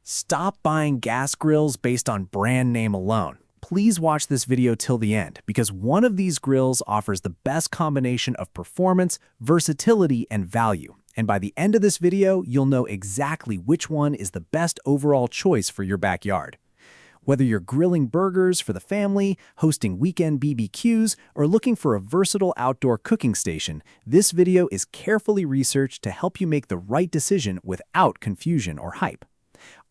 Stop buying gas grills based on brand name alone. Please watch this video till the end because one of these grills offers the best combination of performance, versatility, and value. And by the end of this video, you'll know exactly which one is the best overall choice for your backyard. Whether you're grilling burgers for the family, hosting weekend BBQs, or looking for a versatile outdoor cooking station, this video is carefully researched to help you make the right decision without confusion or hype.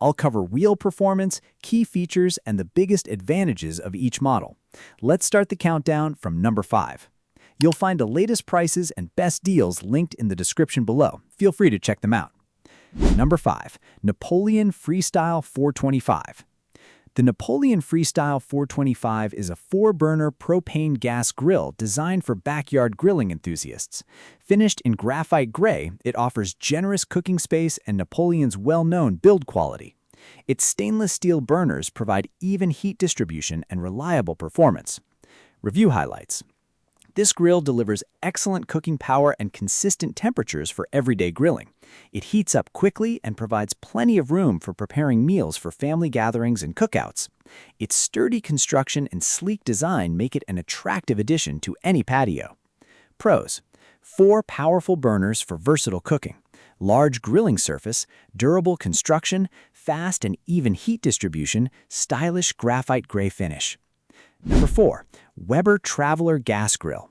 I'll cover wheel performance, key features, and the biggest advantages of each model. Let's start the countdown from number 5. You'll find the latest prices and best deals linked in the description below. Feel free to check them out. Number 5. Napoleon Freestyle 425. The Napoleon Freestyle 425 is a 4-burner propane gas grill designed for backyard grilling enthusiasts. Finished in graphite gray, it offers generous cooking space and Napoleon's well-known build quality. Its stainless steel burners provide even heat distribution and reliable performance. Review highlights. This grill delivers excellent cooking power and consistent temperatures for everyday grilling. It heats up quickly and provides plenty of room for preparing meals for family gatherings and cookouts. Its sturdy construction and sleek design make it an attractive addition to any patio. Pros: 4 powerful burners for versatile cooking, large grilling surface, durable construction, fast and even heat distribution, stylish graphite gray finish. Number 4. Weber Traveler Gas Grill.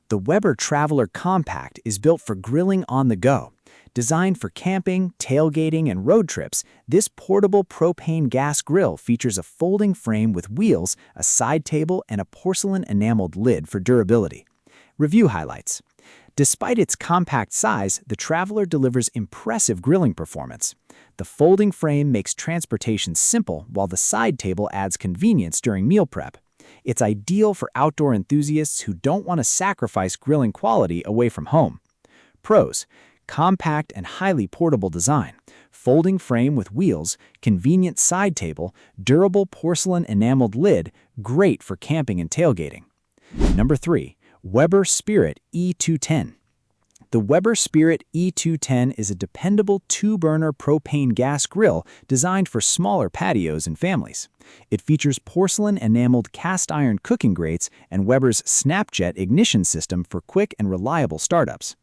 The Weber Traveler Compact is built for grilling on the go. Designed for camping, tailgating, and road trips, this portable propane gas grill features a folding frame with wheels, a side table, and a porcelain enameled lid for durability. Review highlights. Despite its compact size, the Traveler delivers impressive grilling performance. The folding frame makes transportation simple, while the side table adds convenience during meal prep. It's ideal for outdoor enthusiasts who don't want to sacrifice grilling quality away from home. Pros: compact and highly portable design, folding frame with wheels, convenient side table, durable porcelain enameled lid, great for camping and tailgating. Number 3. Weber Spirit E210. The Weber Spirit E210 is a dependable 2-burner propane gas grill designed for smaller patios and families. It features porcelain enameled cast iron cooking grates and Weber's Snapjet ignition system for quick and reliable startups.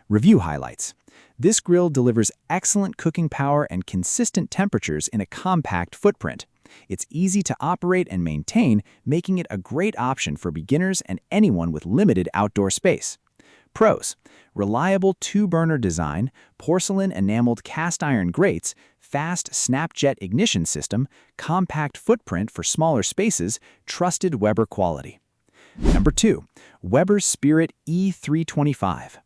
Review highlights. This grill delivers excellent cooking power and consistent temperatures in a compact footprint. It's easy to operate and maintain, making it a great option for beginners and anyone with limited outdoor space. Pros: reliable 2-burner design, porcelain enameled cast iron grates, fast Snapjet ignition system, compact footprint for smaller spaces, trusted Weber quality. Number 2. Weber Spirit E325.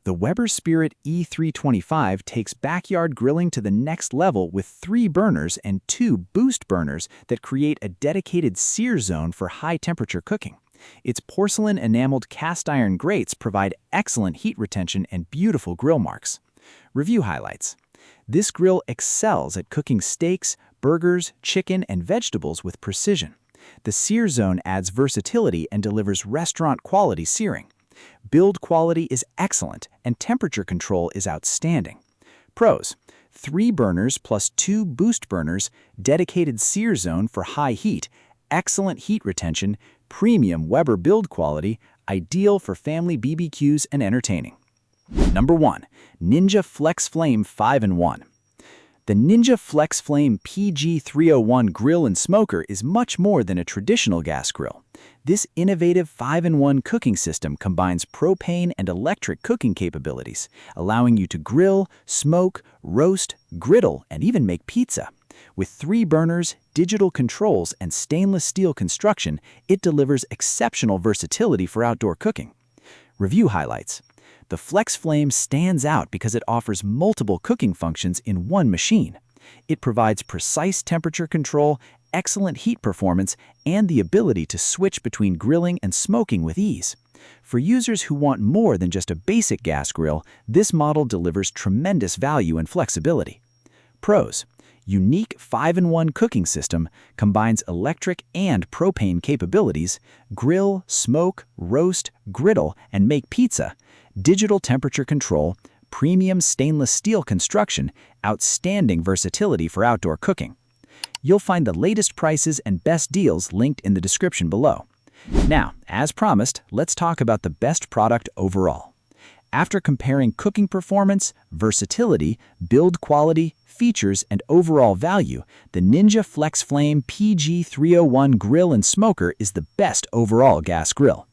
The Weber Spirit E325 takes backyard grilling to the next level with 3 burners and 2 boost burners that create a dedicated sear zone for high-temperature cooking. Its porcelain enameled cast iron grates provide excellent heat retention and beautiful grill marks. Review highlights. This grill excels at cooking steaks, burgers, chicken, and vegetables with precision. The sear zone adds versatility and delivers restaurant-quality searing. Build quality is excellent, and temperature control is outstanding. Pros: 3 burners plus 2 boost burners, dedicated sear zone for high heat, excellent heat retention, premium Weber build quality, ideal for family BBQs and entertaining. Number 1. Ninja FlexFlame 5-in-1. The Ninja FlexFlame PG301 grill and smoker is much more than a traditional gas grill. This innovative 5-in-1 cooking system combines propane and electric cooking capabilities, allowing you to grill, smoke, roast, griddle, and even make pizza. With 3 burners, digital controls, and stainless steel construction, it delivers exceptional versatility for outdoor cooking. Review highlights. The FlexFlame stands out because it offers multiple cooking functions in one machine. It provides precise temperature control, excellent heat performance, and the ability to switch between grilling and smoking with ease. For users who want more than just a basic gas grill, this model delivers tremendous value and flexibility. Pros: unique 5-in-1 cooking system, combines electric and propane capabilities, grill, smoke, roast, griddle, and make pizza, digital temperature control, premium stainless steel construction, outstanding versatility for outdoor cooking. You'll find the latest prices and best deals linked in the description below. Now, as promised, let's talk about the best product overall. After comparing cooking performance, versatility, build quality, features, and overall value, the Ninja FlexFlame PG301 grill and smoker is the best overall gas grill.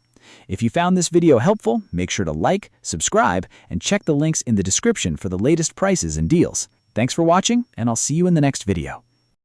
If you found this video helpful, make sure to like, subscribe, and check the links in the description for the latest prices and deals. Thanks for watching, and I'll see you in the next video.